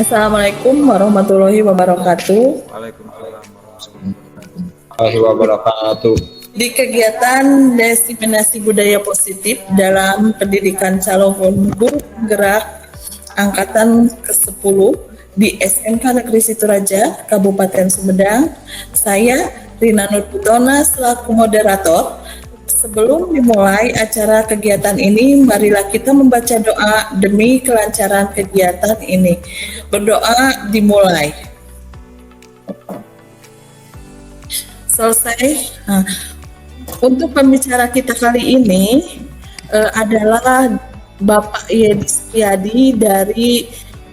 Assalamualaikum warahmatullahi wabarakatuh. Waalaikumsalam warahmatullahi wabarakatuh. Di kegiatan diseminasi budaya positif dalam pendidikan calon guru penggerak angkatan ke-10 di SMK Negeri Situraja, Kabupaten Sumedang, saya Rina Nurputona selaku moderator. Sebelum dimulai acara kegiatan ini, marilah kita membaca doa demi kelancaran kegiatan ini. Berdoa dimulai. Selesai. Nah, untuk pembicara kita kali ini adalah Bapak Yedi Setiadi dari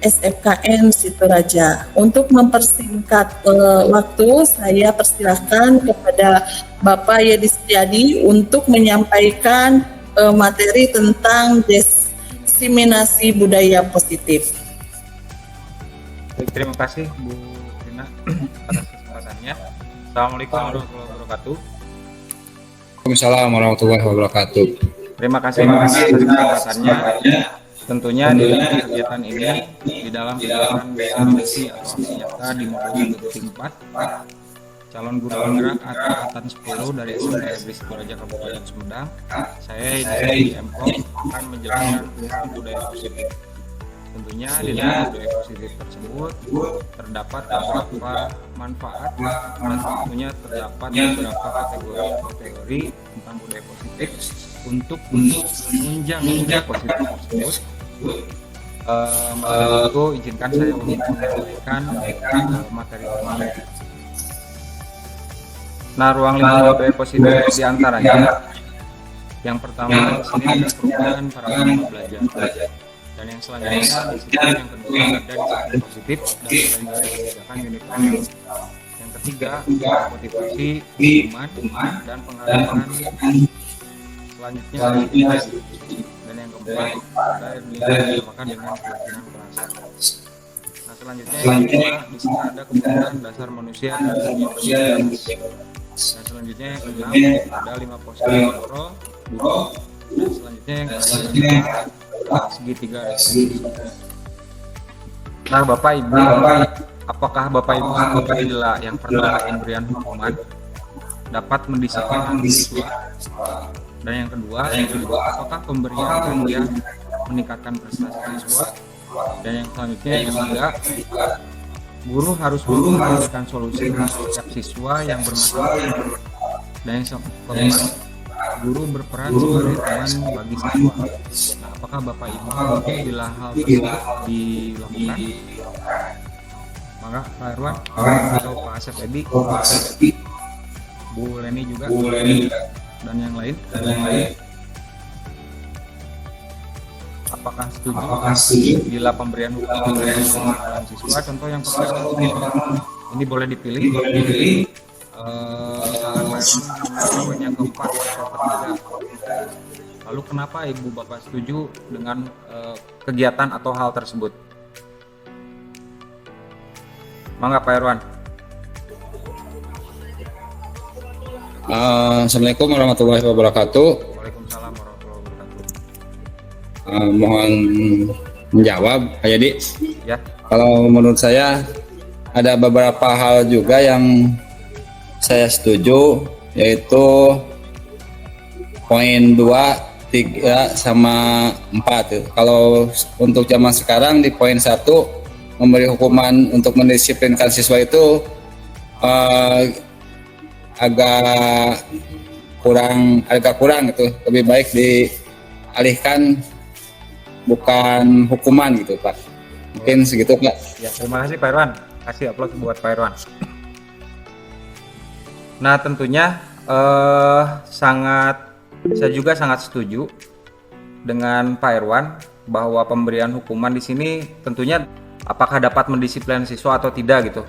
SMKN Situraja. Untuk mempersingkat waktu, saya persilahkan kepada Bapak Yedi Setiadi untuk menyampaikan materi tentang diseminasi budaya positif. Terima kasih Bu Rina atas kesempatannya. Assalamualaikum warahmatullahi wabarakatuh. Waalaikumsalam warahmatullahi wabarakatuh. Terima kasih atas kesempatannya. Tentunya di kegiatan ini di dalam kegiatan misi atau aksi nyata di modul 4 calon guru penggerak angkatan 10 dari SMK Negeri Situraja Kabupaten Sumedang, saya di MKOM akan menjelaskan tentang budaya positif. Tentunya di dalam budaya positif tersebut terdapat beberapa manfaat dan tentunya terdapat beberapa kategori tentang budaya positif untuk menunjang budaya positif tersebut. Maka itu izinkan saya untuk menyampaikan materi. Nah, ruang lingkup budaya positif diantaranya yang pertama di sini ada perubahan para peserta belajar, dan yang selanjutnya disiplin, yang kedua ada disiplin positif dan selanjutnya ada kebijakan unit learning. Yang ketiga motivasi, hukuman dan penghargaan. Selanjutnya dan yang keempat ada yang dinamakan dengan keyakinan perasaan. Nah, selanjutnya yang kedua di sini ada kebutuhan dasar manusia dan selanjutnya yang keenam ada 5 posisi kontrol duduk, dan selanjutnya yang keenam segitiga. Nah, Bapak Ibu, apakah Bapak Ibu adalah yang pertama pemberian hukuman dapat mendisiplinkan siswa, dan yang kedua apakah pemberian hadiah meningkatkan prestasi siswa, dan yang selanjutnya yang ketiga guru harus memberikan solusi untuk setiap siswa yang bermasalah, dan yang keempat guru berperan sebagai teman bagi siswa. Nah, apakah Bapak Ibu bila hal tersebut dilakukan? Maka Pak Irwan atau Pak Asep Edi, Bu Leni juga, dan yang lain, apakah setuju bila pemberian hukuman dalam siswa? Contoh yang pertama ini boleh dipilih. Poin yang keempat atau ketiga. Lalu kenapa Ibu Bapak setuju dengan kegiatan atau hal tersebut? Mangga Pak Irwan. Assalamualaikum warahmatullahi wabarakatuh. Waalaikumsalam warahmatullahi wabarakatuh. Mohon menjawab Pak Yedi. Ya. Kalau menurut saya ada beberapa hal juga yang saya setuju, yaitu poin 2, 3 sama 4. Kalau untuk zaman sekarang di poin 1 memberi hukuman untuk mendisiplinkan siswa itu agak kurang gitu. Lebih baik dialihkan bukan hukuman gitu Pak. Mungkin segitu Pak. Ya, terima kasih Pak Irwan. Kasih aplaus buat Pak Irwan. Nah, tentunya saya juga sangat setuju dengan Pak Irwan bahwa pemberian hukuman di sini tentunya apakah dapat mendisiplin siswa atau tidak gitu.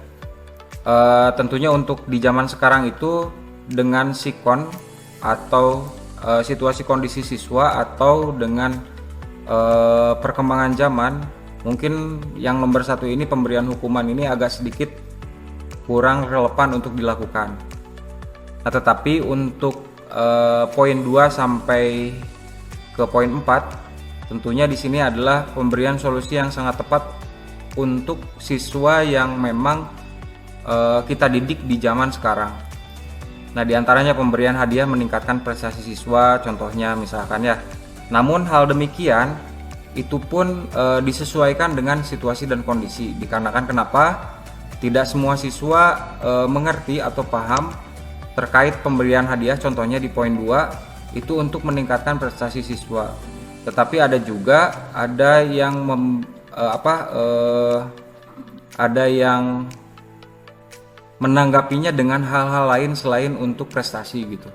Tentunya untuk di zaman sekarang itu dengan sikon atau situasi kondisi siswa atau dengan perkembangan zaman, mungkin yang nomor 1 ini pemberian hukuman ini agak sedikit kurang relevan untuk dilakukan. Nah, tetapi untuk poin 2 sampai ke poin 4 tentunya di sini adalah pemberian solusi yang sangat tepat untuk siswa yang memang kita didik di zaman sekarang. Nah, diantaranya pemberian hadiah meningkatkan prestasi siswa, contohnya misalkan ya. Namun hal demikian itu pun disesuaikan dengan situasi dan kondisi. Dikarenakan kenapa? Tidak semua siswa mengerti atau paham terkait pemberian hadiah, contohnya di poin 2 itu untuk meningkatkan prestasi siswa. Tetapi ada juga ada yang menanggapinya dengan hal-hal lain selain untuk prestasi gitu.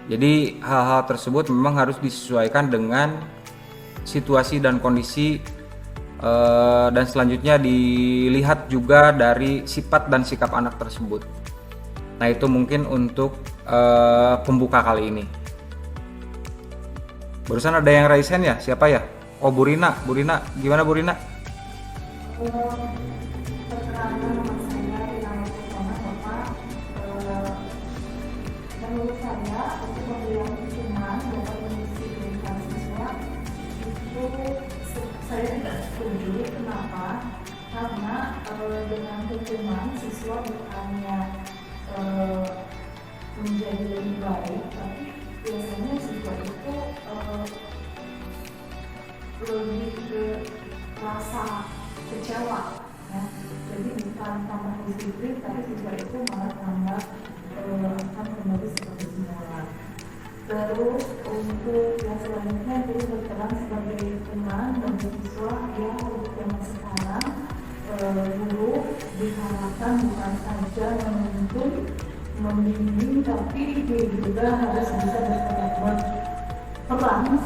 Jadi hal-hal tersebut memang harus disesuaikan dengan situasi dan kondisi, dan selanjutnya dilihat juga dari sifat dan sikap anak tersebut. Nah, itu mungkin untuk pembuka kali ini. Barusan ada yang raise hand ya? Siapa ya? Oh, Bu Rina. Gimana Bu Rina? Menurut saya, untuk pemberian hukuman dapat mendisiplinkan siswa itu saya tidak setuju. Kenapa? Karena dengan hukuman siswa bukannya menjadi lebih baik, tapi biasanya siswa itu lebih ke rasa kecewa, ya. Jadi bukan tambah disiplin, tapi siswa itu malah tambah akan kembali seperti semula. Terus untuk yang selanjutnya itu berperan sebagai teman dan siswa yang untuk zaman sekarang, guru diharapkan bukan saja menuntun, membimbing, tapi dia juga harus bisa berperan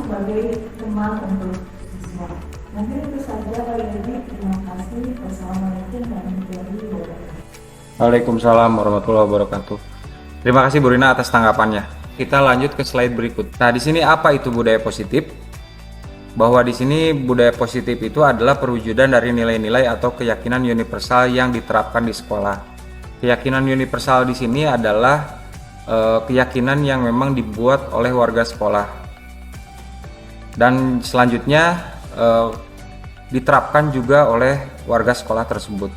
sebagai teman untuk siswa. Mungkin itu saja Pak Yedi. Terima kasih. Wassalamualaikum warahmatullahi wabarakatuh. Waalaikumsalam warahmatullahi wabarakatuh. Terima kasih Bu Rina atas tanggapannya. Kita lanjut ke slide berikut. Nah, di sini apa itu budaya positif? Bahwa di sini budaya positif itu adalah perwujudan dari nilai-nilai atau keyakinan universal yang diterapkan di sekolah. Keyakinan universal di sini adalah keyakinan yang memang dibuat oleh warga sekolah. Dan selanjutnya diterapkan juga oleh warga sekolah tersebut.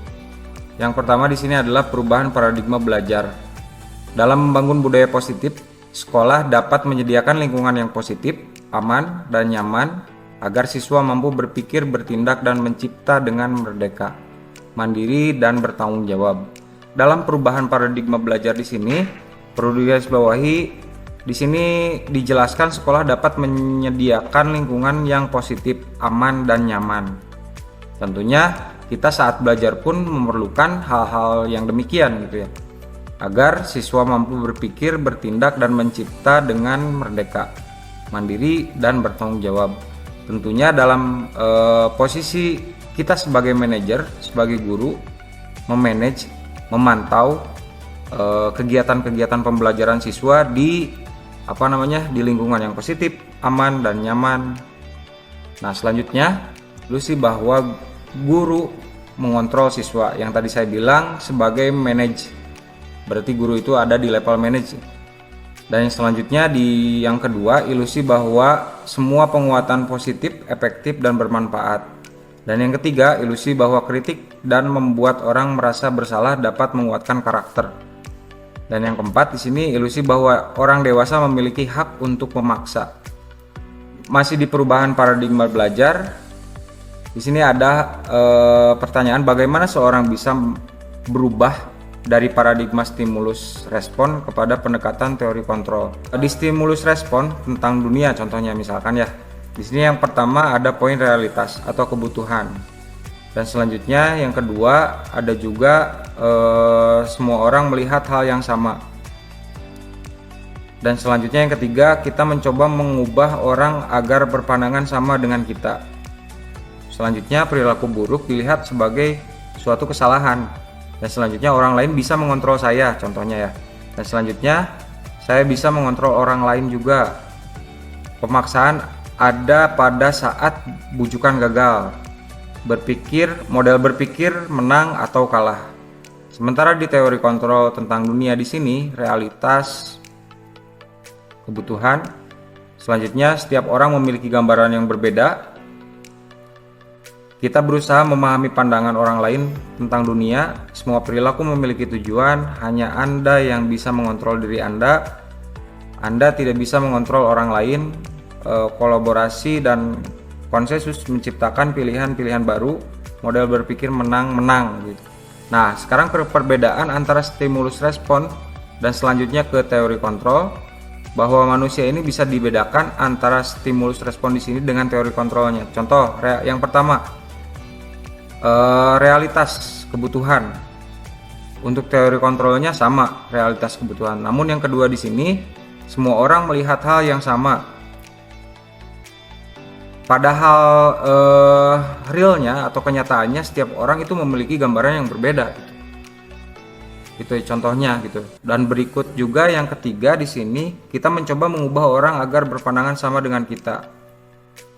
Yang pertama di sini adalah perubahan paradigma belajar. Dalam membangun budaya positif, sekolah dapat menyediakan lingkungan yang positif, aman, dan nyaman agar siswa mampu berpikir, bertindak, dan mencipta dengan merdeka, mandiri, dan bertanggung jawab. Dalam perubahan paradigma belajar di sini, perlu digarisbawahi, di sini dijelaskan sekolah dapat menyediakan lingkungan yang positif, aman, dan nyaman. Tentunya kita saat belajar pun memerlukan hal-hal yang demikian gitu ya, agar siswa mampu berpikir, bertindak, dan mencipta dengan merdeka, mandiri, dan bertanggung jawab. Tentunya dalam posisi kita sebagai manajer, sebagai guru, memanage, memantau kegiatan-kegiatan pembelajaran siswa di di lingkungan yang positif, aman, dan nyaman. Nah, selanjutnya ilusi bahwa guru mengontrol siswa, yang tadi saya bilang sebagai manage. Berarti guru itu ada di level manage. Dan yang selanjutnya yang kedua, ilusi bahwa semua penguatan positif, efektif, dan bermanfaat. Dan yang ketiga, ilusi bahwa kritik dan membuat orang merasa bersalah dapat menguatkan karakter. Dan yang keempat di sini, ilusi bahwa orang dewasa memiliki hak untuk memaksa. Masih di perubahan paradigma belajar. Di sini ada pertanyaan, bagaimana seorang bisa berubah dari paradigma stimulus respon kepada pendekatan teori kontrol. Di stimulus respon tentang dunia contohnya misalkan ya. Di sini yang pertama ada poin realitas atau kebutuhan. Dan selanjutnya yang kedua ada juga semua orang melihat hal yang sama. Dan selanjutnya yang ketiga, kita mencoba mengubah orang agar berpandangan sama dengan kita. Selanjutnya perilaku buruk dilihat sebagai suatu kesalahan. Dan selanjutnya orang lain bisa mengontrol saya contohnya ya. Dan selanjutnya saya bisa mengontrol orang lain juga. Pemaksaan ada pada saat bujukan gagal. Model berpikir menang atau kalah. Sementara di teori kontrol tentang dunia di sini realitas, kebutuhan. Selanjutnya setiap orang memiliki gambaran yang berbeda. Kita berusaha memahami pandangan orang lain tentang dunia. Semua perilaku memiliki tujuan. Hanya Anda yang bisa mengontrol diri Anda. Anda tidak bisa mengontrol orang lain. Kolaborasi dan konsensus menciptakan pilihan-pilihan baru. Model berpikir menang-menang gitu. Nah, sekarang perbedaan antara stimulus respon dan selanjutnya ke teori kontrol, bahwa manusia ini bisa dibedakan antara stimulus respon di sini dengan teori kontrolnya. Contoh yang pertama, realitas kebutuhan. Untuk teori kontrolnya sama, realitas kebutuhan. Namun yang kedua di sini, semua orang melihat hal yang sama. Padahal realnya atau kenyataannya setiap orang itu memiliki gambaran yang berbeda. Itu contohnya gitu. Dan berikut juga yang ketiga di sini, kita mencoba mengubah orang agar berpandangan sama dengan kita.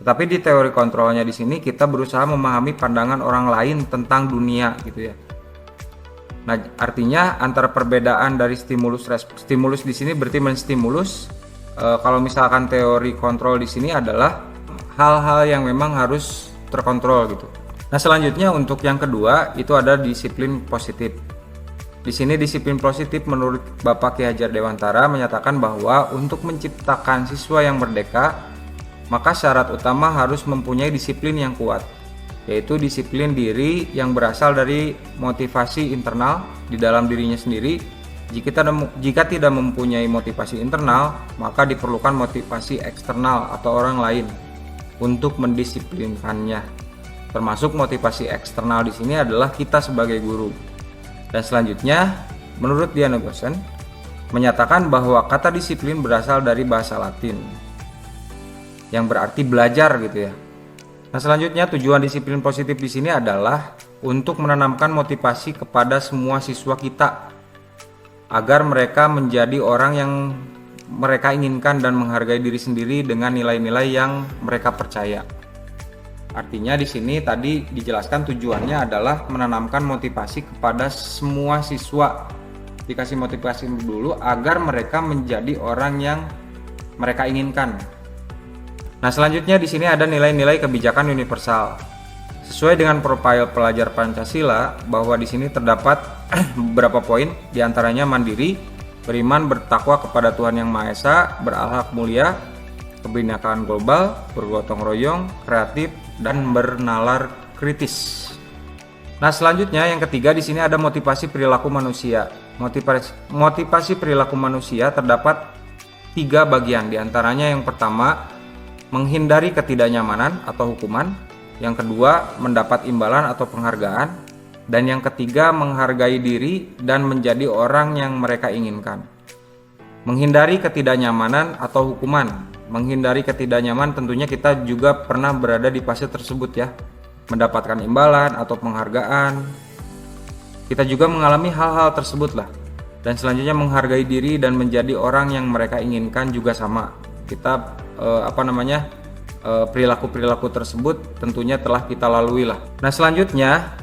Tetapi di teori kontrolnya di sini kita berusaha memahami pandangan orang lain tentang dunia gitu ya. Nah, artinya antara perbedaan dari stimulus di sini berarti menstimulus. Kalau misalkan teori kontrol di sini adalah hal-hal yang memang harus terkontrol gitu. Nah, selanjutnya untuk yang kedua itu ada disiplin positif. Di sini disiplin positif menurut Bapak Ki Hajar Dewantara menyatakan bahwa untuk menciptakan siswa yang merdeka, maka syarat utama harus mempunyai disiplin yang kuat, yaitu disiplin diri yang berasal dari motivasi internal di dalam dirinya sendiri. Jika tidak mempunyai motivasi internal, maka diperlukan motivasi eksternal atau orang lain untuk mendisiplinkannya. Termasuk motivasi eksternal di sini adalah kita sebagai guru. Dan selanjutnya, menurut Diana Goosen, menyatakan bahwa kata disiplin berasal dari bahasa Latin yang berarti belajar gitu ya. Nah, selanjutnya tujuan disiplin positif di sini adalah untuk menanamkan motivasi kepada semua siswa kita agar mereka menjadi orang yang mereka inginkan dan menghargai diri sendiri dengan nilai-nilai yang mereka percaya. Artinya di sini tadi dijelaskan tujuannya adalah menanamkan motivasi kepada semua siswa. Dikasih motivasi dulu agar mereka menjadi orang yang mereka inginkan. Nah, selanjutnya di sini ada nilai-nilai kebijakan universal. Sesuai dengan profil pelajar Pancasila, bahwa di sini terdapat beberapa poin, diantaranya mandiri, beriman, bertakwa kepada Tuhan Yang Maha Esa, berakhlak mulia, kebinekaan global, bergotong royong, kreatif, dan bernalar kritis. Nah, selanjutnya yang ketiga di sini ada motivasi perilaku manusia. Motivasi perilaku manusia terdapat 3 bagian, diantaranya yang pertama menghindari ketidaknyamanan atau hukuman, yang kedua mendapat imbalan atau penghargaan, dan yang ketiga menghargai diri dan menjadi orang yang mereka inginkan. Menghindari ketidaknyamanan atau hukuman. Menghindari ketidaknyamanan tentunya kita juga pernah berada di fase tersebut ya, mendapatkan imbalan atau penghargaan. Kita juga mengalami hal-hal tersebut lah. Dan selanjutnya menghargai diri dan menjadi orang yang mereka inginkan juga sama. Kita perilaku-perilaku tersebut tentunya telah kita lalui lah. Nah, selanjutnya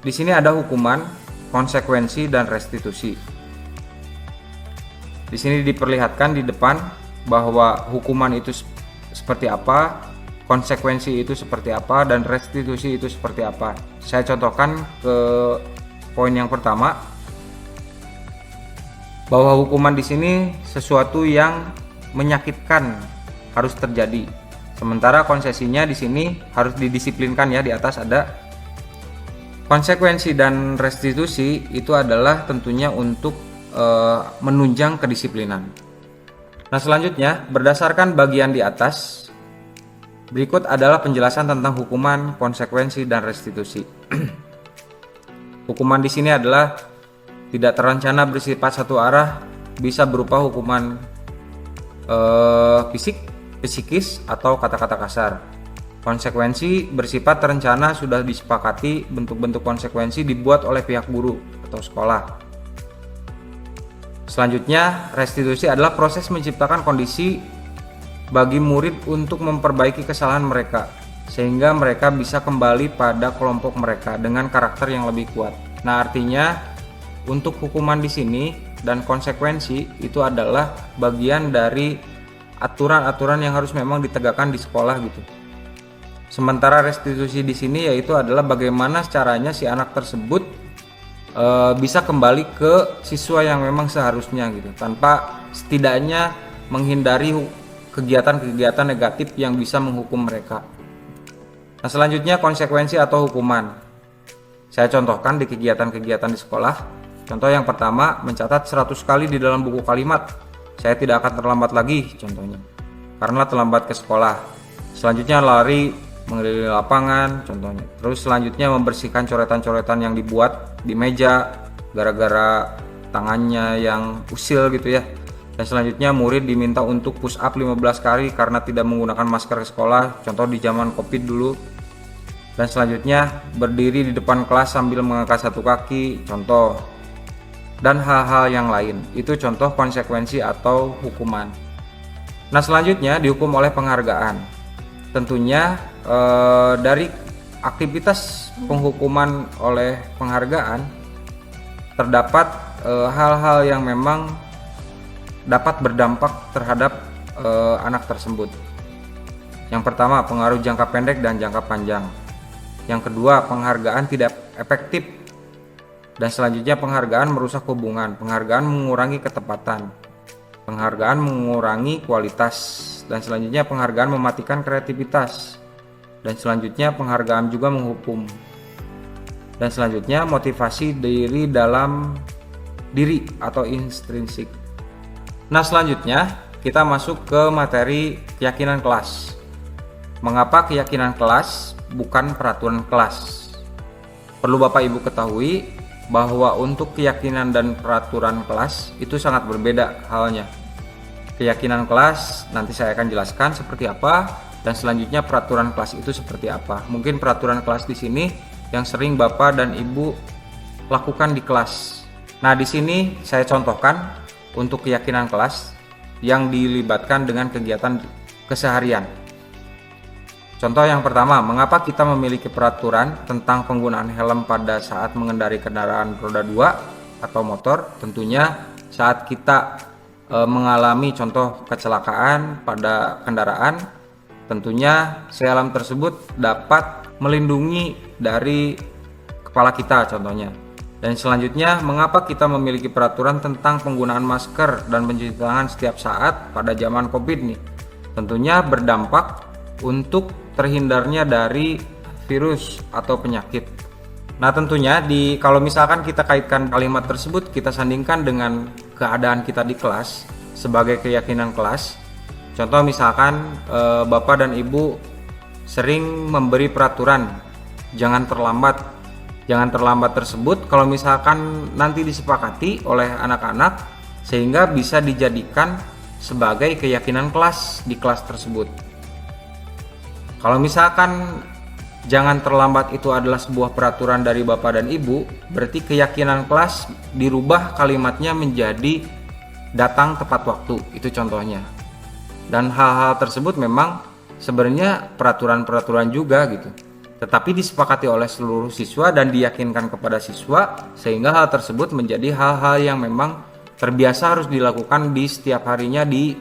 di sini ada hukuman, konsekuensi, dan restitusi. Di sini diperlihatkan di depan bahwa hukuman itu seperti apa, konsekuensi itu seperti apa, dan restitusi itu seperti apa. Saya contohkan ke poin yang pertama, bahwa hukuman di sini sesuatu yang menyakitkan harus terjadi. Sementara konsesinya di sini harus didisiplinkan ya, di atas ada. Konsekuensi dan restitusi itu adalah tentunya untuk menunjang kedisiplinan. Nah, selanjutnya berdasarkan bagian di atas, berikut adalah penjelasan tentang hukuman, konsekuensi, dan restitusi. Hukuman di sini adalah tidak terencana, bersifat satu arah, bisa berupa hukuman fisik, psikis, atau kata-kata kasar. Konsekuensi bersifat terencana, sudah disepakati, bentuk-bentuk konsekuensi dibuat oleh pihak guru atau sekolah. Selanjutnya, restitusi adalah proses menciptakan kondisi bagi murid untuk memperbaiki kesalahan mereka, sehingga mereka bisa kembali pada kelompok mereka dengan karakter yang lebih kuat. Nah, artinya untuk hukuman di sini dan konsekuensi itu adalah bagian dari aturan-aturan yang harus memang ditegakkan di sekolah gitu. Sementara restitusi di sini yaitu adalah bagaimana caranya si anak tersebut bisa kembali ke siswa yang memang seharusnya gitu, tanpa setidaknya menghindari kegiatan-kegiatan negatif yang bisa menghukum mereka. Nah, selanjutnya konsekuensi atau hukuman. Saya contohkan di kegiatan-kegiatan di sekolah. Contoh yang pertama, mencatat 100 kali di dalam buku kalimat. Saya tidak akan terlambat lagi, contohnya, karena terlambat ke sekolah. Selanjutnya lari mengelilingi lapangan, contohnya. Terus selanjutnya membersihkan coretan-coretan yang dibuat di meja gara-gara tangannya yang usil gitu ya. Dan selanjutnya murid diminta untuk push up 15 kali karena tidak menggunakan masker ke sekolah, contoh di zaman Covid dulu. Dan selanjutnya berdiri di depan kelas sambil mengangkat satu kaki, contoh. Dan hal-hal yang lain. Itu contoh konsekuensi atau hukuman. Nah, selanjutnya dihukum oleh penghargaan. Tentunya dari aktivitas penghukuman oleh penghargaan terdapat hal-hal yang memang dapat berdampak terhadap anak tersebut. Yang pertama, pengaruh jangka pendek dan jangka panjang. Yang kedua, penghargaan tidak efektif. Dan selanjutnya penghargaan merusak hubungan. Penghargaan mengurangi ketepatan. Penghargaan mengurangi kualitas. Dan selanjutnya penghargaan mematikan kreativitas. Dan selanjutnya penghargaan juga menghukum. Dan selanjutnya motivasi diri dalam diri atau intrinsik. Nah, selanjutnya kita masuk ke materi keyakinan kelas. Mengapa keyakinan kelas bukan peraturan kelas? Perlu Bapak Ibu ketahui bahwa untuk keyakinan dan peraturan kelas itu sangat berbeda halnya. Keyakinan kelas nanti saya akan jelaskan seperti apa, dan selanjutnya peraturan kelas itu seperti apa. Mungkin peraturan kelas di sini yang sering Bapak dan Ibu lakukan di kelas. Nah, di sini saya contohkan untuk keyakinan kelas yang dilibatkan dengan kegiatan keseharian. Contoh yang pertama, mengapa kita memiliki peraturan tentang penggunaan helm pada saat mengendarai kendaraan roda 2 atau motor? Tentunya saat kita mengalami contoh kecelakaan pada kendaraan, tentunya si helm tersebut dapat melindungi dari kepala kita contohnya. Dan selanjutnya, mengapa kita memiliki peraturan tentang penggunaan masker dan mencuci tangan setiap saat pada zaman Covid nih? Tentunya berdampak untuk terhindarnya dari virus atau penyakit. Nah, tentunya kalau misalkan kita kaitkan kalimat tersebut, kita sandingkan dengan keadaan kita di kelas sebagai keyakinan kelas. Contoh misalkan Bapak dan Ibu sering memberi peraturan jangan terlambat. Jangan terlambat tersebut kalau misalkan nanti disepakati oleh anak-anak sehingga bisa dijadikan sebagai keyakinan kelas di kelas tersebut. Kalau misalkan jangan terlambat itu adalah sebuah peraturan dari Bapak dan Ibu, berarti keyakinan kelas dirubah kalimatnya menjadi datang tepat waktu, itu contohnya. Dan hal-hal tersebut memang sebenarnya peraturan-peraturan juga gitu, tetapi disepakati oleh seluruh siswa dan diyakinkan kepada siswa, sehingga hal tersebut menjadi hal-hal yang memang terbiasa harus dilakukan di setiap harinya di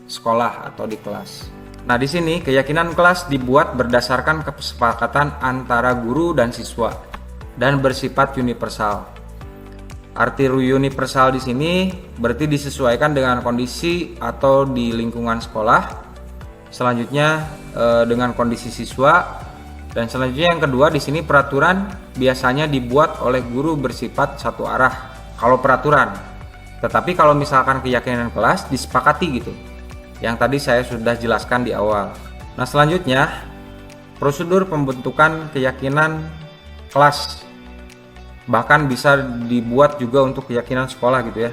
sekolah atau di kelas. Nah, di sini keyakinan kelas dibuat berdasarkan kesepakatan antara guru dan siswa dan bersifat universal. Arti universal di sini berarti disesuaikan dengan kondisi atau di lingkungan sekolah. Selanjutnya dengan kondisi siswa. Dan selanjutnya yang kedua, di sini peraturan biasanya dibuat oleh guru bersifat satu arah kalau peraturan. Tetapi kalau misalkan keyakinan kelas disepakati gitu. Yang tadi saya sudah jelaskan di awal. Nah, selanjutnya prosedur pembentukan keyakinan kelas. Bahkan bisa dibuat juga untuk keyakinan sekolah gitu ya.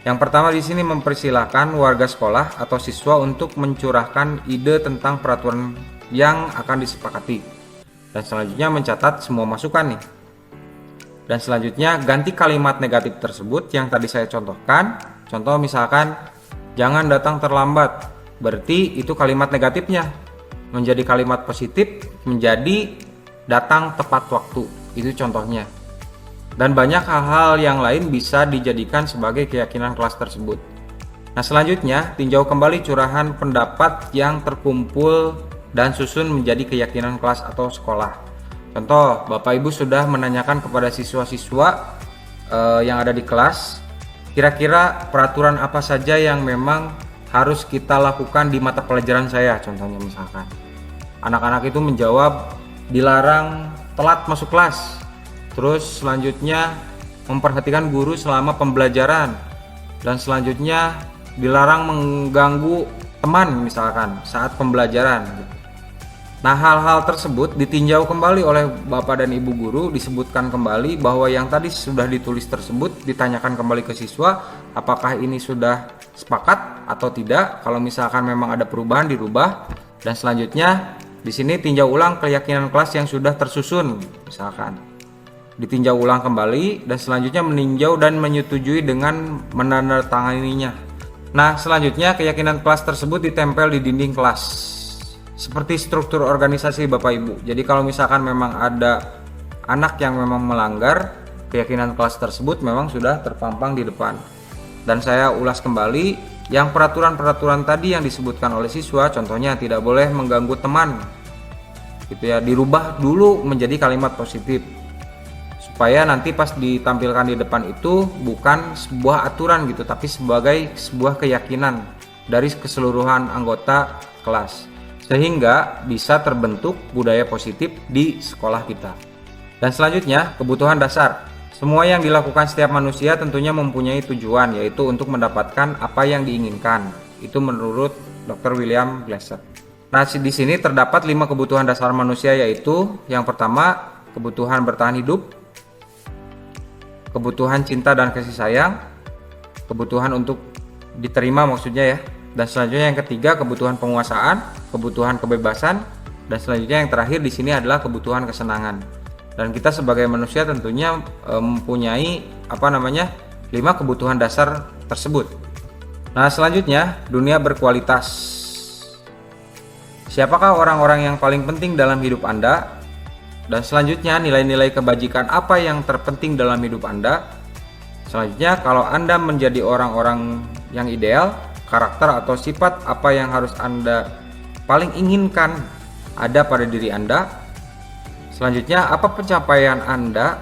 Yang pertama di sini mempersilahkan warga sekolah atau siswa untuk mencurahkan ide tentang peraturan yang akan disepakati. Dan selanjutnya mencatat semua masukan nih. Dan selanjutnya ganti kalimat negatif tersebut yang tadi saya contohkan. Contoh misalkan jangan datang terlambat. Berarti itu kalimat negatifnya. Menjadi kalimat positif menjadi datang tepat waktu. Itu contohnya. Dan banyak hal-hal yang lain bisa dijadikan sebagai keyakinan kelas tersebut. Nah, selanjutnya tinjau kembali curahan pendapat yang terkumpul dan susun menjadi keyakinan kelas atau sekolah. Contoh, Bapak Ibu sudah menanyakan kepada siswa-siswa yang ada di kelas, kira-kira peraturan apa saja yang memang harus kita lakukan di mata pelajaran saya. Contohnya misalkan, anak-anak itu menjawab dilarang telat masuk kelas. Terus selanjutnya memperhatikan guru selama pembelajaran, dan selanjutnya dilarang mengganggu teman misalkan saat pembelajaran. Nah, hal-hal tersebut ditinjau kembali oleh Bapak dan Ibu guru, disebutkan kembali bahwa yang tadi sudah ditulis tersebut ditanyakan kembali ke siswa apakah ini sudah sepakat atau tidak. Kalau misalkan memang ada perubahan dirubah, dan selanjutnya di sini tinjau ulang keyakinan kelas yang sudah tersusun misalkan. Ditinjau ulang kembali dan selanjutnya meninjau dan menyetujui dengan menandatanganinya. Nah, selanjutnya keyakinan kelas tersebut ditempel di dinding kelas seperti struktur organisasi Bapak Ibu. Jadi kalau misalkan memang ada anak yang memang melanggar, keyakinan kelas tersebut memang sudah terpampang di depan. Dan saya ulas kembali yang peraturan-peraturan tadi yang disebutkan oleh siswa, contohnya tidak boleh mengganggu teman gitu ya, dirubah dulu menjadi kalimat positif supaya nanti pas ditampilkan di depan itu bukan sebuah aturan gitu, tapi sebagai sebuah keyakinan dari keseluruhan anggota kelas, sehingga bisa terbentuk budaya positif di sekolah kita. Dan selanjutnya, kebutuhan dasar. Semua yang dilakukan setiap manusia tentunya mempunyai tujuan, yaitu untuk mendapatkan apa yang diinginkan. Itu menurut Dr. William Glasser. Nah, di sini terdapat 5 kebutuhan dasar manusia, yaitu yang pertama, kebutuhan bertahan hidup, kebutuhan cinta dan kasih sayang, kebutuhan untuk diterima maksudnya ya, dan selanjutnya yang ketiga kebutuhan penguasaan, kebutuhan kebebasan, dan selanjutnya yang terakhir di sini adalah kebutuhan kesenangan. Dan kita sebagai manusia tentunya mempunyai 5 kebutuhan dasar tersebut. Nah, selanjutnya dunia berkualitas. Siapakah orang-orang yang paling penting dalam hidup Anda? Dan selanjutnya nilai-nilai kebajikan apa yang terpenting dalam hidup Anda. Selanjutnya kalau Anda menjadi orang-orang yang ideal, karakter atau sifat apa yang harus Anda paling inginkan ada pada diri Anda. Selanjutnya apa pencapaian Anda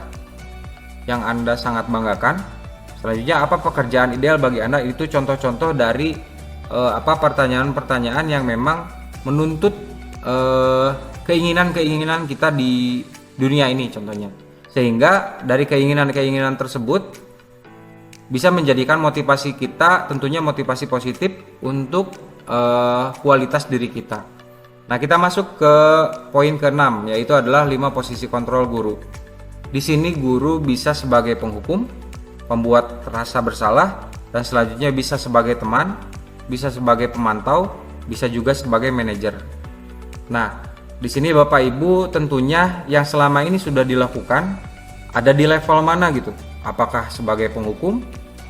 yang Anda sangat banggakan. Selanjutnya apa pekerjaan ideal bagi Anda. Itu contoh-contoh dari pertanyaan-pertanyaan yang memang menuntut keinginan-keinginan kita di dunia ini contohnya, sehingga dari keinginan-keinginan tersebut bisa menjadikan motivasi kita, tentunya motivasi positif untuk kualitas diri kita. Nah, kita masuk ke poin ke-6, yaitu adalah 5 posisi kontrol guru. Di sini guru bisa sebagai penghukum, pembuat rasa bersalah, dan selanjutnya bisa sebagai teman, bisa sebagai pemantau, bisa juga sebagai manajer. Nah, di sini Bapak Ibu tentunya yang selama ini sudah dilakukan ada di level mana gitu? Apakah sebagai penghukum,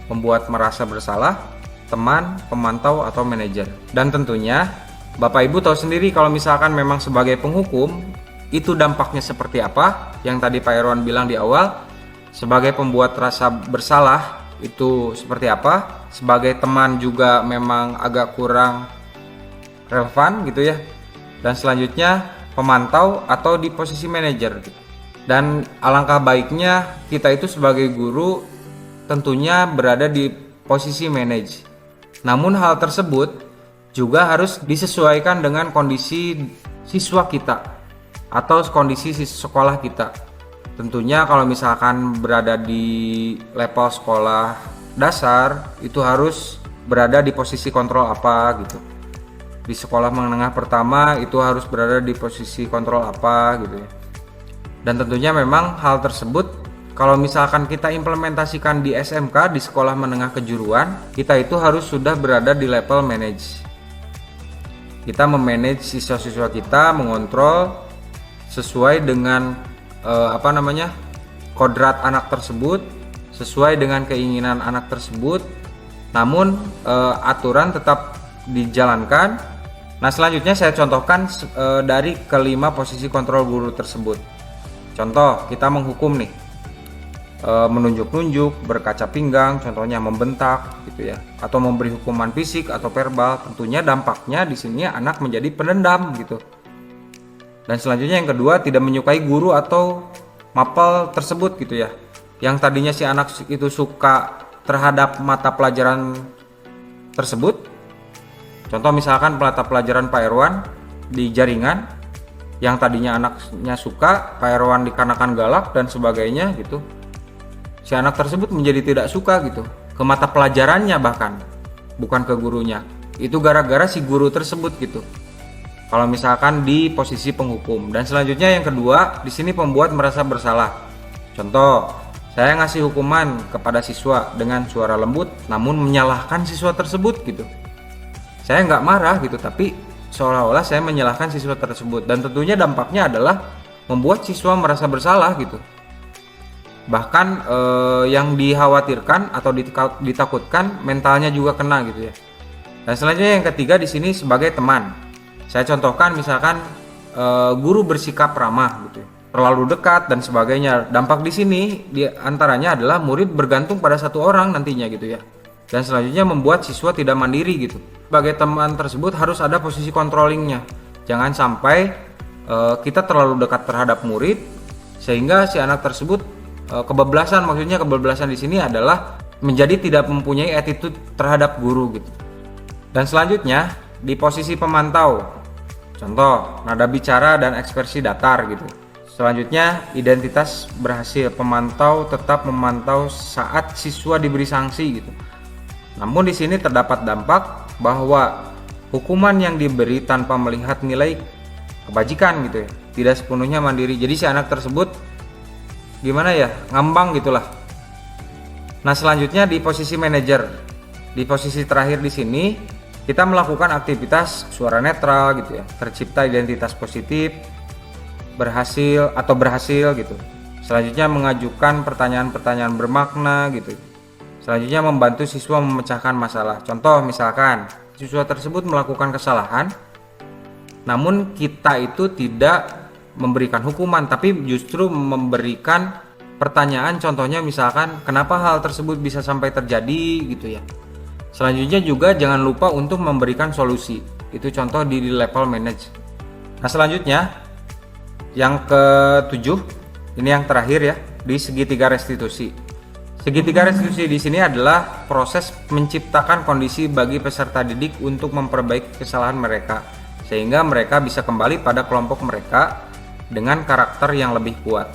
membuat merasa bersalah, teman, pemantau, atau manajer? Dan tentunya Bapak Ibu tahu sendiri kalau misalkan memang sebagai penghukum itu dampaknya seperti apa? Yang tadi Pak Irwan bilang di awal, sebagai pembuat rasa bersalah itu seperti apa? Sebagai teman juga memang agak kurang relevan gitu ya. Dan selanjutnya pemantau atau di posisi manajer. Dan alangkah baiknya kita itu sebagai guru tentunya berada di posisi manage. Namun hal tersebut juga harus disesuaikan dengan kondisi siswa kita atau kondisi sekolah kita. Tentunya kalau misalkan berada di level sekolah dasar itu harus berada di posisi kontrol apa gitu. Di sekolah menengah pertama itu harus berada di posisi kontrol apa gitu ya. Dan tentunya memang hal tersebut kalau misalkan kita implementasikan di SMK, di sekolah menengah kejuruan, kita itu harus sudah berada di level manage. Kita memanage siswa-siswa kita, mengontrol sesuai dengan kodrat anak tersebut, sesuai dengan keinginan anak tersebut. Namun aturan tetap dijalankan. Nah, selanjutnya saya contohkan dari kelima posisi kontrol guru tersebut. Contoh, kita menghukum nih, menunjuk-nunjuk, berkaca pinggang, contohnya membentak gitu ya, atau memberi hukuman fisik atau verbal. Tentunya dampaknya di sini anak menjadi pendendam gitu. Dan selanjutnya yang kedua, tidak menyukai guru atau mapel tersebut gitu ya. Yang tadinya si anak itu suka terhadap mata pelajaran tersebut. Contoh misalkan mata pelajaran Pak Irwan di jaringan, yang tadinya anaknya suka, Pak Irwan dikarenakan galak dan sebagainya gitu. Si anak tersebut menjadi tidak suka gitu ke mata pelajarannya, bahkan bukan ke gurunya. Itu gara-gara si guru tersebut gitu. Kalau misalkan di posisi penghukum. Dan selanjutnya yang kedua, di sini pembuat merasa bersalah. Contoh, saya ngasih hukuman kepada siswa dengan suara lembut, namun menyalahkan siswa tersebut gitu. Saya nggak marah gitu, tapi seolah-olah saya menyalahkan siswa tersebut. Dan tentunya dampaknya adalah membuat siswa merasa bersalah gitu. Bahkan yang dikhawatirkan atau ditakutkan mentalnya juga kena gitu ya. Dan selanjutnya yang ketiga di sini sebagai teman. Saya contohkan misalkan guru bersikap ramah gitu, terlalu dekat dan sebagainya. Dampak di sini di antaranya adalah murid bergantung pada satu orang nantinya gitu ya. Dan selanjutnya membuat siswa tidak mandiri gitu. Sebagai teman tersebut harus ada posisi controllingnya. Jangan sampai kita terlalu dekat terhadap murid sehingga si anak tersebut kebablasan. Maksudnya kebablasan di sini adalah menjadi tidak mempunyai attitude terhadap guru gitu. Dan selanjutnya di posisi pemantau, contoh nada bicara dan ekspresi datar gitu. Selanjutnya identitas berhasil, pemantau tetap memantau saat siswa diberi sanksi gitu. Namun di sini terdapat dampak bahwa hukuman yang diberi tanpa melihat nilai kebajikan gitu ya, tidak sepenuhnya mandiri. Jadi si anak tersebut gimana ya, ngambang gitulah. Nah selanjutnya di posisi manajer, di posisi terakhir di sini kita melakukan aktivitas suara netral gitu ya, tercipta identitas positif, berhasil gitu. Selanjutnya mengajukan pertanyaan-pertanyaan bermakna gitu. Selanjutnya membantu siswa memecahkan masalah. Contoh misalkan siswa tersebut melakukan kesalahan, namun kita itu tidak memberikan hukuman, tapi justru memberikan pertanyaan. Contohnya misalkan kenapa hal tersebut bisa sampai terjadi gitu ya. Selanjutnya juga jangan lupa untuk memberikan solusi. Itu contoh di level manage. Nah selanjutnya yang ketujuh, ini yang terakhir ya, di segitiga restitusi. Segitiga restitusi di sini adalah proses menciptakan kondisi bagi peserta didik untuk memperbaiki kesalahan mereka sehingga mereka bisa kembali pada kelompok mereka dengan karakter yang lebih kuat.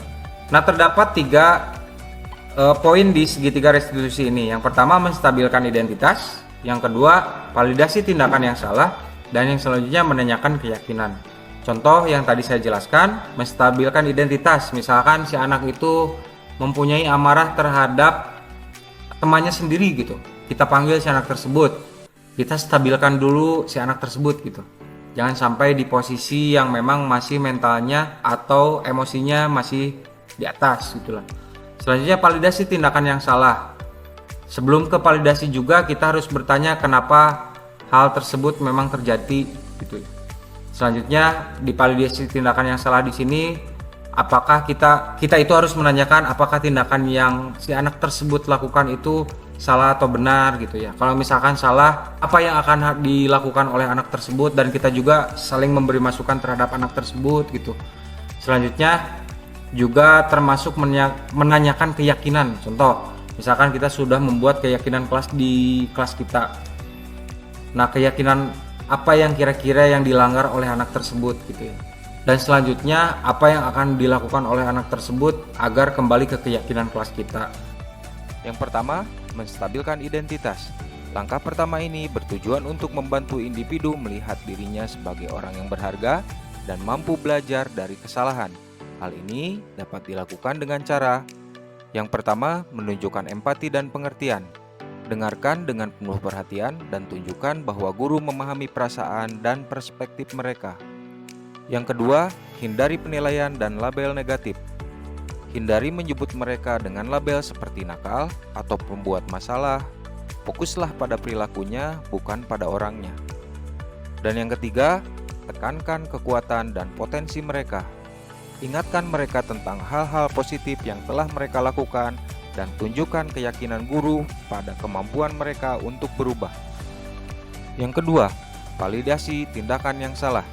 Nah terdapat 3 poin di segitiga restitusi ini. Yang pertama menstabilkan identitas, yang kedua validasi tindakan yang salah, dan yang selanjutnya menanyakan keyakinan. Contoh yang tadi saya jelaskan, menstabilkan identitas. Misalkan si anak itu mempunyai amarah terhadap temannya sendiri gitu. Kita panggil si anak tersebut, kita stabilkan dulu si anak tersebut gitu. Jangan sampai di posisi yang memang masih mentalnya atau emosinya masih di atas gitulah. Selanjutnya validasi tindakan yang salah. Sebelum ke validasi juga kita harus bertanya kenapa hal tersebut memang terjadi gitu. Selanjutnya di validasi tindakan yang salah di sini, apakah kita itu harus menanyakan apakah tindakan yang si anak tersebut lakukan itu salah atau benar gitu ya. Kalau misalkan salah, apa yang akan dilakukan oleh anak tersebut, dan kita juga saling memberi masukan terhadap anak tersebut gitu. Selanjutnya juga termasuk menanyakan keyakinan. Contoh, misalkan kita sudah membuat keyakinan kelas di kelas kita. Nah, keyakinan apa yang kira-kira yang dilanggar oleh anak tersebut gitu ya. Dan selanjutnya apa yang akan dilakukan oleh anak tersebut agar kembali ke keyakinan kelas kita. Yang pertama, menstabilkan identitas. Langkah pertama ini bertujuan untuk membantu individu melihat dirinya sebagai orang yang berharga dan mampu belajar dari kesalahan. Hal ini dapat dilakukan dengan cara yang pertama, menunjukkan empati dan pengertian. Dengarkan dengan penuh perhatian dan tunjukkan bahwa guru memahami perasaan dan perspektif mereka. Yang kedua, hindari penilaian dan label negatif. Hindari menyebut mereka dengan label seperti nakal atau pembuat masalah. Fokuslah pada perilakunya, bukan pada orangnya. Dan yang ketiga, tekankan kekuatan dan potensi mereka. Ingatkan mereka tentang hal-hal positif yang telah mereka lakukan dan tunjukkan keyakinan guru pada kemampuan mereka untuk berubah. Yang kedua, validasi tindakan yang salah.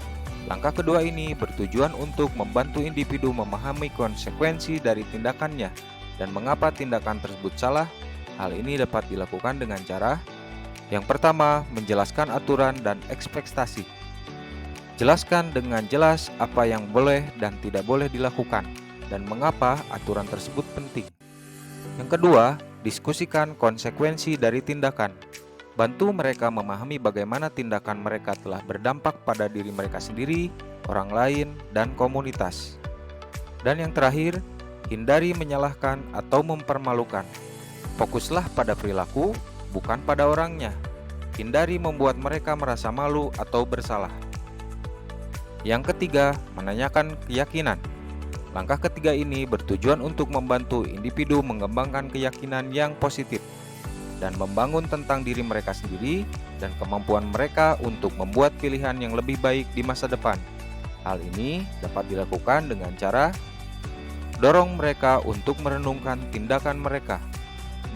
Langkah kedua ini bertujuan untuk membantu individu memahami konsekuensi dari tindakannya dan mengapa tindakan tersebut salah. Hal ini dapat dilakukan dengan cara yang pertama, menjelaskan aturan dan ekspektasi. Jelaskan dengan jelas apa yang boleh dan tidak boleh dilakukan dan mengapa aturan tersebut penting. Yang kedua, diskusikan konsekuensi dari tindakan. Bantu mereka memahami bagaimana tindakan mereka telah berdampak pada diri mereka sendiri, orang lain, dan komunitas. Dan yang terakhir, hindari menyalahkan atau mempermalukan. Fokuslah pada perilaku, bukan pada orangnya. Hindari membuat mereka merasa malu atau bersalah. Yang ketiga, menanyakan keyakinan. Langkah ketiga ini bertujuan untuk membantu individu mengembangkan keyakinan yang positif dan membangun tentang diri mereka sendiri dan kemampuan mereka untuk membuat pilihan yang lebih baik di masa depan. Hal ini dapat dilakukan dengan cara dorong mereka untuk merenungkan tindakan mereka.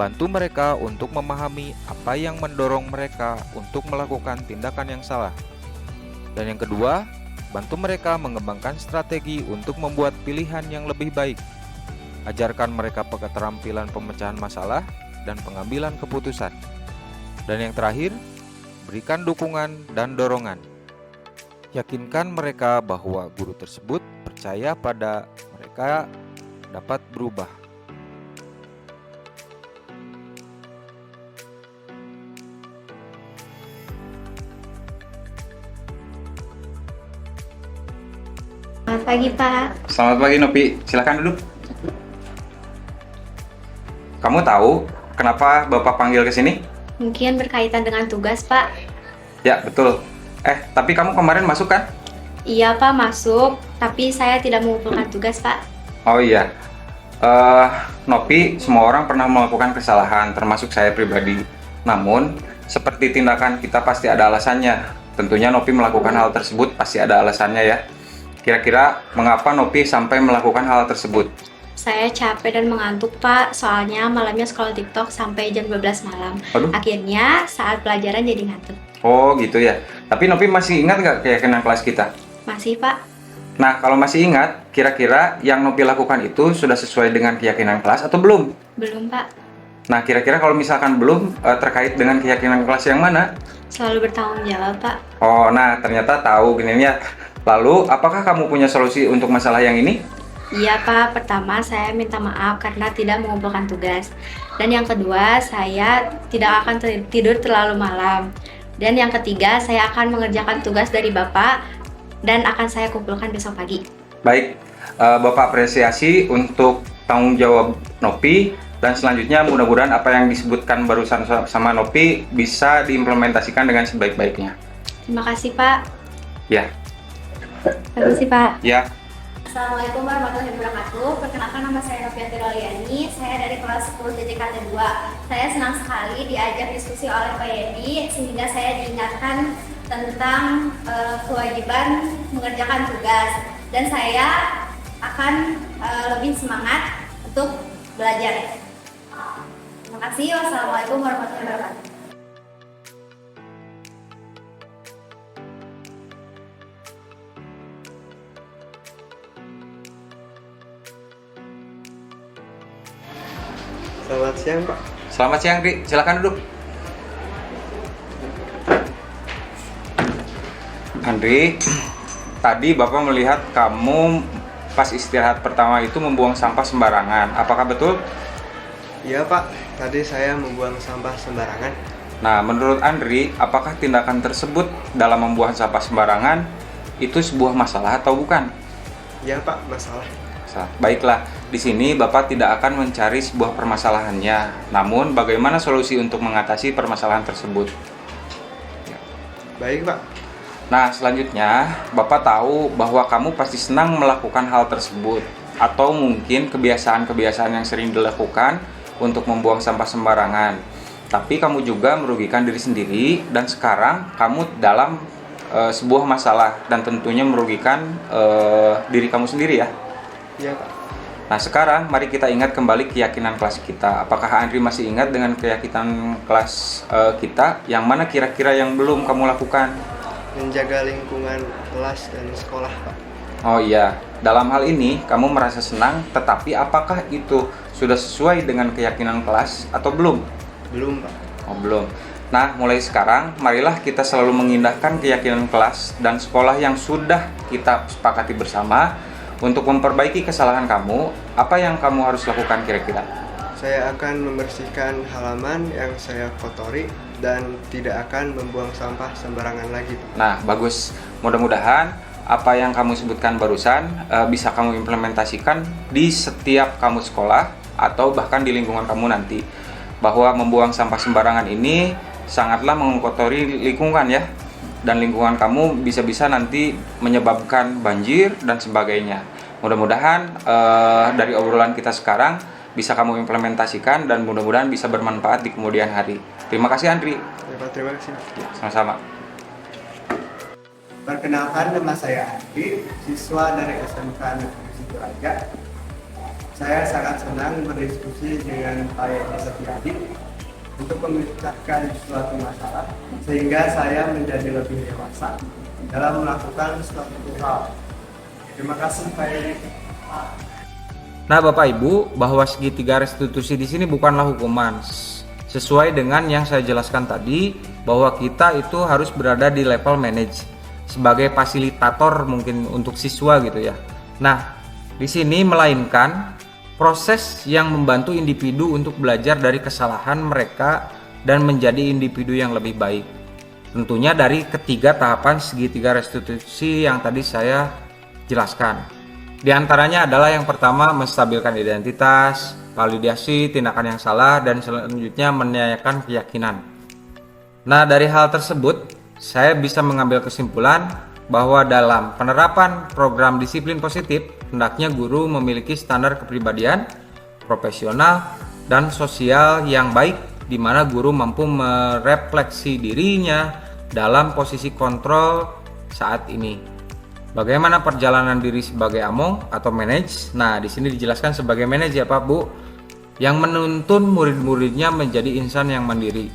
Bantu mereka untuk memahami apa yang mendorong mereka untuk melakukan tindakan yang salah. Dan yang kedua, bantu mereka mengembangkan strategi untuk membuat pilihan yang lebih baik. Ajarkan mereka keterampilan pemecahan masalah dan pengambilan keputusan. Dan yang terakhir, berikan dukungan dan dorongan. Yakinkan mereka bahwa guru tersebut percaya pada mereka dapat berubah. Selamat pagi, Pak. Selamat pagi Nopi, silakan duduk. Kamu tahu kenapa Bapak panggil ke sini? Mungkin berkaitan dengan tugas, Pak. Ya, betul. Tapi kamu kemarin masuk kan? Iya, Pak, masuk. Tapi saya tidak mengumpulkan tugas, Pak. Oh iya. Nopi, semua orang pernah melakukan kesalahan, termasuk saya pribadi. Namun, seperti tindakan kita pasti ada alasannya. Tentunya Nopi melakukan hal tersebut pasti ada alasannya ya. Kira-kira mengapa Nopi sampai melakukan hal tersebut? Saya capek dan mengantuk, Pak. Soalnya malamnya scroll TikTok sampai jam 12 malam. Aduh. Akhirnya saat pelajaran jadi ngantuk. Oh gitu ya. Tapi Nopi masih ingat nggak keyakinan kelas kita? Masih, Pak? Nah, kalau masih ingat, kira-kira yang Nopi lakukan itu sudah sesuai dengan keyakinan kelas atau belum? Belum, Pak. Nah, kira-kira kalau misalkan belum, terkait dengan keyakinan kelas yang mana? Selalu bertanggung jawab, Pak. Oh, nah ternyata tahu gini ya. Lalu, apakah kamu punya solusi untuk masalah yang ini? Iya, Pak. Pertama, saya minta maaf karena tidak mengumpulkan tugas. Dan yang kedua, saya tidak akan tidur terlalu malam. Dan yang ketiga, saya akan mengerjakan tugas dari Bapak dan akan saya kumpulkan besok pagi. Baik, Bapak apresiasi untuk tanggung jawab Nopi. Dan selanjutnya mudah-mudahan apa yang disebutkan barusan sama Nopi bisa diimplementasikan dengan sebaik-baiknya. Terima kasih, Pak. Ya, Terima kasih, Pak. ya. Assalamualaikum warahmatullahi wabarakatuh. Perkenalkan, nama saya Novianti Roliani. Saya dari kelas 10 JKT 2. Saya senang sekali diajak diskusi oleh Pak Yedi sehingga saya diingatkan tentang kewajiban mengerjakan tugas dan saya akan lebih semangat untuk belajar. Terima kasih. Wassalamualaikum warahmatullahi wabarakatuh. Selamat siang, Pak. Selamat siang, Ri. Silakan duduk. Andri, tadi Bapak melihat kamu pas istirahat pertama itu membuang sampah sembarangan. Apakah betul? Iya, Pak. Tadi saya membuang sampah sembarangan. Nah, menurut Andri, apakah tindakan tersebut dalam membuang sampah sembarangan itu sebuah masalah atau bukan? Iya, Pak, masalah. Baiklah, di sini Bapak tidak akan mencari sebuah permasalahannya, namun bagaimana solusi untuk mengatasi permasalahan tersebut. Baik, Pak. Nah, selanjutnya Bapak tahu bahwa kamu pasti senang melakukan hal tersebut, atau mungkin kebiasaan-kebiasaan yang sering dilakukan untuk membuang sampah sembarangan. Tapi kamu juga merugikan diri sendiri, dan sekarang kamu dalam sebuah masalah, dan tentunya merugikan diri kamu sendiri ya. Iya, Pak. Nah, sekarang mari kita ingat kembali keyakinan kelas kita. Apakah Andri masih ingat dengan keyakinan kelas kita? Yang mana kira-kira yang belum kamu lakukan? menjaga lingkungan kelas dan sekolah, Pak. Oh iya, dalam hal ini kamu merasa senang, tetapi apakah itu sudah sesuai dengan keyakinan kelas atau belum? Belum, Pak. Oh, belum. Nah, mulai sekarang, marilah kita selalu mengindahkan keyakinan kelas dan sekolah yang sudah kita sepakati bersama. Untuk memperbaiki kesalahan kamu, apa yang kamu harus lakukan kira-kira? Saya akan membersihkan halaman yang saya kotori dan tidak akan membuang sampah sembarangan lagi, Pak. Nah, bagus. Mudah-mudahan apa yang kamu sebutkan barusan bisa kamu implementasikan di setiap kamu sekolah atau bahkan di lingkungan kamu nanti. Bahwa membuang sampah sembarangan ini sangatlah mengotori lingkungan ya. Dan lingkungan kamu bisa-bisa nanti menyebabkan banjir dan sebagainya. Mudah-mudahan dari obrolan kita sekarang bisa kamu implementasikan dan mudah-mudahan bisa bermanfaat di kemudian hari. Terima kasih Andri. Ya, Pak, terima kasih. Ya, sama-sama. Perkenalkan, nama saya Andri, siswa dari SMK Negeri Situraja. Saya sangat senang berdiskusi dengan Pak Yedi Setiadi untuk memecahkan suatu masalah sehingga saya menjadi lebih dewasa dalam melakukan suatu hal. Terima kasih Pak Yedi. Nah, Bapak Ibu, bahwa segitiga restitusi di sini bukanlah hukuman. Sesuai dengan yang saya jelaskan tadi, bahwa kita itu harus berada di level manage sebagai fasilitator mungkin untuk siswa gitu ya. Nah, di sini melainkan proses yang membantu individu untuk belajar dari kesalahan mereka dan menjadi individu yang lebih baik. Tentunya dari ketiga tahapan segitiga restitusi yang tadi saya jelaskan. Di antaranya adalah yang pertama menstabilkan identitas, validasi tindakan yang salah, dan selanjutnya menanyakan keyakinan. Nah, dari hal tersebut saya bisa mengambil kesimpulan bahwa dalam penerapan program disiplin positif, hendaknya guru memiliki standar kepribadian, profesional, dan sosial yang baik, di mana guru mampu merefleksi dirinya dalam posisi kontrol saat ini. Bagaimana perjalanan diri sebagai among atau manage? Nah, di sini dijelaskan sebagai manage ya Pak Bu, yang menuntun murid-muridnya menjadi insan yang mandiri,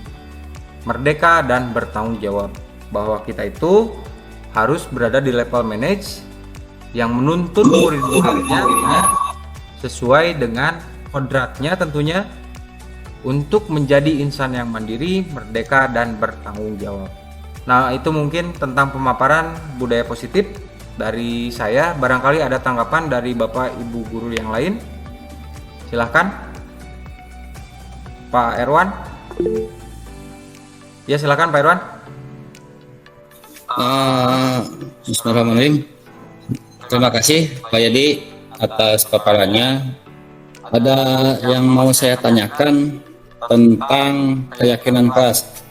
merdeka, dan bertanggung jawab. Bahwa kita itu harus berada di level manage yang menuntun murid-muridnya sesuai dengan kodratnya tentunya untuk menjadi insan yang mandiri, merdeka, dan bertanggung jawab. Nah, itu mungkin tentang pemaparan budaya positif dari saya. Barangkali ada tanggapan dari Bapak Ibu guru yang lain. Silahkan Pak Erwan. Ya, silahkan Pak Erwan. Bismillahirrahmanirrahim. Terima kasih Pak Yedi atas paparannya. Ada yang mau saya tanyakan tentang keyakinan kelas.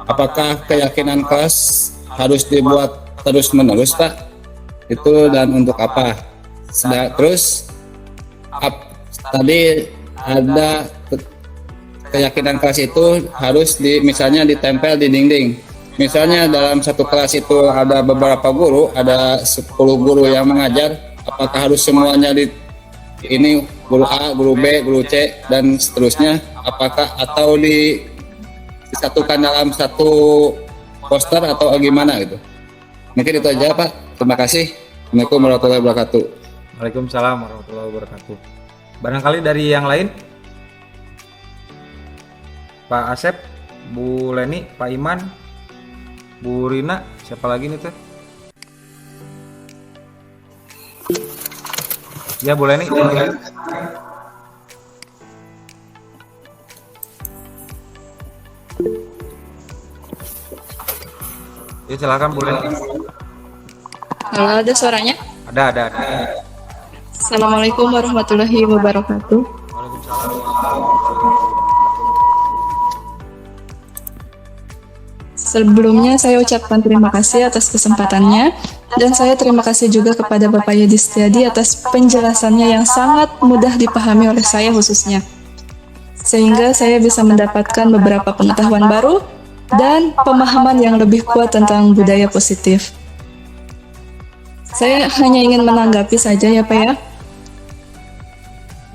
Apakah keyakinan kelas harus dibuat terus-menerus Pak? Itu dan untuk apa? Terus tadi ada keyakinan kelas itu harus misalnya ditempel di dinding. Misalnya dalam satu kelas itu ada beberapa guru, ada 10 guru yang mengajar, apakah harus semuanya ini guru A, guru B, guru C, dan seterusnya? Apakah atau disatukan dalam satu poster atau gimana gitu? Mungkin itu aja Pak. Terima kasih. Assalamualaikum warahmatullahi wabarakatuh. Waalaikumsalam warahmatullahi wabarakatuh. Barangkali dari yang lain? Pak Asep, Bu Leni, Pak Iman, Bu Rina, siapa lagi nih teh? Ya, Bu Leni. Ya, silakan Bu Leni. Halo, ada suaranya? Ada. Assalamualaikum warahmatullahi wabarakatuh. Sebelumnya saya ucapkan terima kasih atas kesempatannya, dan saya terima kasih juga kepada Bapak Yedi Setiadi atas penjelasannya yang sangat mudah dipahami oleh saya khususnya. Sehingga saya bisa mendapatkan beberapa pengetahuan baru dan pemahaman yang lebih kuat tentang budaya positif. Saya hanya ingin menanggapi saja ya Pak ya.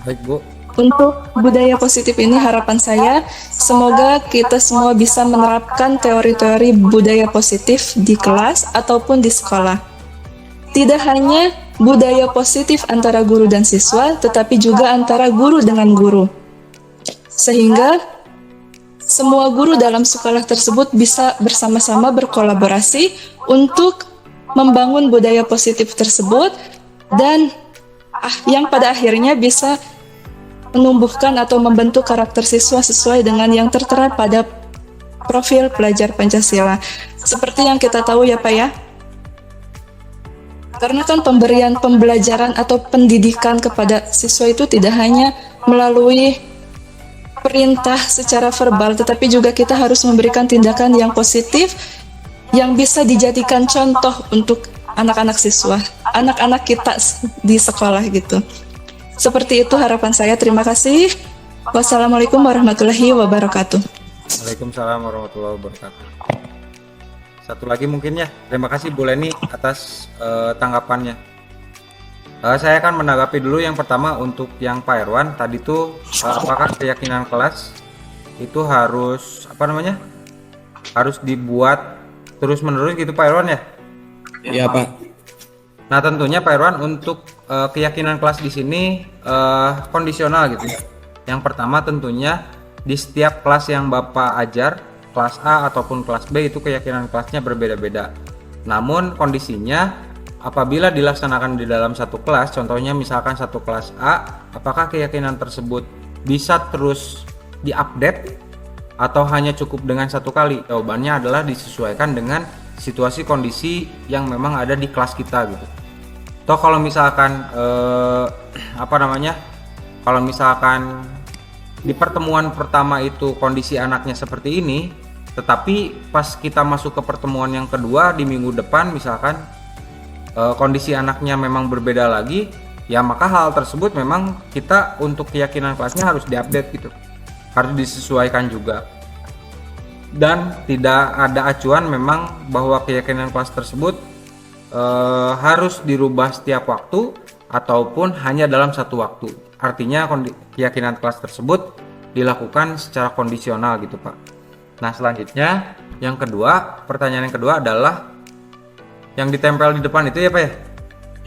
Baik Bu. untuk budaya positif ini harapan saya semoga kita semua bisa menerapkan teori-teori budaya positif di kelas ataupun di sekolah. Tidak hanya budaya positif antara guru dan siswa, tetapi juga antara guru dengan guru. Sehingga semua guru dalam sekolah tersebut bisa bersama-sama berkolaborasi untuk membangun budaya positif tersebut dan yang pada akhirnya bisa menumbuhkan atau membentuk karakter siswa sesuai dengan yang tertera pada profil pelajar Pancasila. Seperti yang kita tahu ya Pak ya, karena kan pemberian pembelajaran atau pendidikan kepada siswa itu tidak hanya melalui perintah secara verbal, tetapi juga kita harus memberikan tindakan yang positif yang bisa dijadikan contoh untuk anak-anak siswa, anak-anak kita di sekolah gitu. Seperti itu harapan saya. Terima kasih. Wassalamualaikum warahmatullahi wabarakatuh. Waalaikumsalam warahmatullahi wabarakatuh. Satu lagi mungkin ya. Terima kasih Bu Leni atas tanggapannya. Saya akan menanggapi dulu yang pertama untuk yang Pak Erwan tadi tuh apakah keyakinan kelas itu harus harus dibuat terus menerus gitu Pak Erwan ya? Iya Pak. Nah tentunya Pak Irwan untuk keyakinan kelas di sini kondisional gitu. Yang pertama tentunya di setiap kelas yang Bapak ajar, kelas A ataupun kelas B itu keyakinan kelasnya berbeda-beda. Namun kondisinya apabila dilaksanakan di dalam satu kelas, contohnya misalkan satu kelas A, apakah keyakinan tersebut bisa terus diupdate atau hanya cukup dengan satu kali? Jawabannya adalah disesuaikan dengan situasi kondisi yang memang ada di kelas kita gitu. Toh kalau misalkan kalau misalkan di pertemuan pertama itu kondisi anaknya seperti ini, tetapi pas kita masuk ke pertemuan yang kedua di minggu depan misalkan kondisi anaknya memang berbeda lagi, ya maka hal tersebut memang kita untuk keyakinan kelasnya harus diupdate gitu, harus disesuaikan juga. Dan tidak ada acuan memang bahwa keyakinan kelas tersebut harus dirubah setiap waktu ataupun hanya dalam satu waktu. Artinya keyakinan kelas tersebut dilakukan secara kondisional gitu Pak. Nah selanjutnya yang kedua, pertanyaan yang kedua adalah yang ditempel di depan itu ya Pak ya?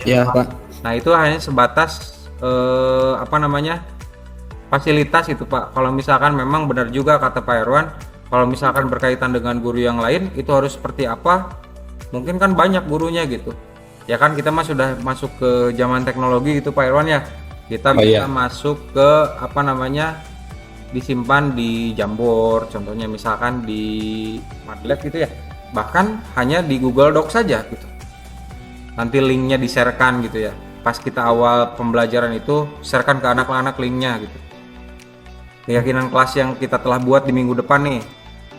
Iya Pak. Nah itu hanya sebatas fasilitas itu Pak. Kalau misalkan memang benar juga kata Pak Erwan, kalau misalkan berkaitan dengan guru yang lain itu harus seperti apa? Mungkin kan banyak gurunya gitu. Ya kan kita mah sudah masuk ke zaman teknologi gitu Pak Irwan ya. Kita bisa masuk ke disimpan di Jamboard, contohnya misalkan di Padlet gitu ya. Bahkan hanya di Google Docs saja gitu. Nanti linknya di-sharekan gitu ya. Pas kita awal pembelajaran itu sharekan ke anak-anak linknya gitu. Keyakinan kelas yang kita telah buat di minggu depan nih,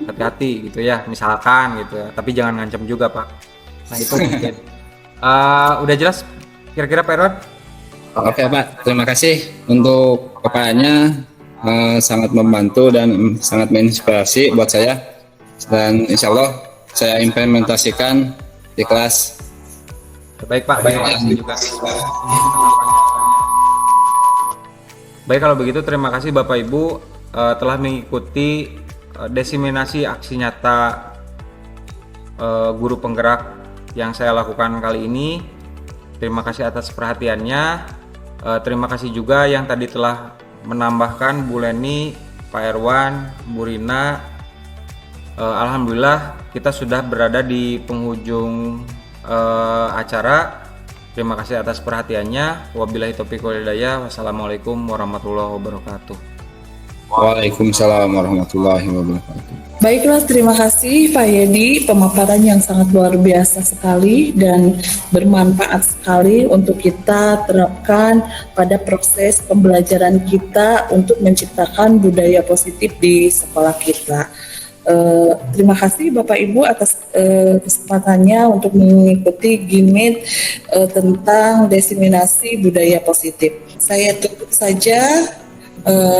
hati-hati gitu ya, misalkan gitu ya, tapi jangan ngancam juga Pak. Nah itu mungkin udah jelas kira-kira Pak Erwan? Oke Pak, terima kasih untuk paparannya, sangat membantu dan sangat menginspirasi buat saya, dan insya Allah saya implementasikan di kelas. Baik Pak, terima kasih juga. Baik kalau begitu terima kasih Bapak Ibu telah mengikuti diseminasi aksi nyata guru penggerak yang saya lakukan kali ini. Terima kasih atas perhatiannya. Terima kasih juga yang tadi telah menambahkan Bu Leni, Pak Erwan, Bu Rina. Alhamdulillah kita sudah berada di penghujung acara. Terima kasih atas perhatiannya. Wabillahi taufiq wal hidayah. Wassalamualaikum warahmatullahi wabarakatuh. Waalaikumsalam warahmatullahi wabarakatuh. Baiklah, terima kasih Pak Yedi, pemaparan yang sangat luar biasa sekali dan bermanfaat sekali untuk kita terapkan pada proses pembelajaran kita untuk menciptakan budaya positif di sekolah kita. Terima kasih Bapak Ibu atas kesempatannya untuk mengikuti GIMIT tentang diseminasi budaya positif. Saya tutup saja.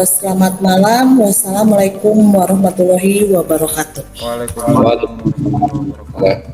Selamat malam. Wassalamualaikum warahmatullahi wabarakatuh. Waalaikumsalam warahmatullahi wabarakatuh.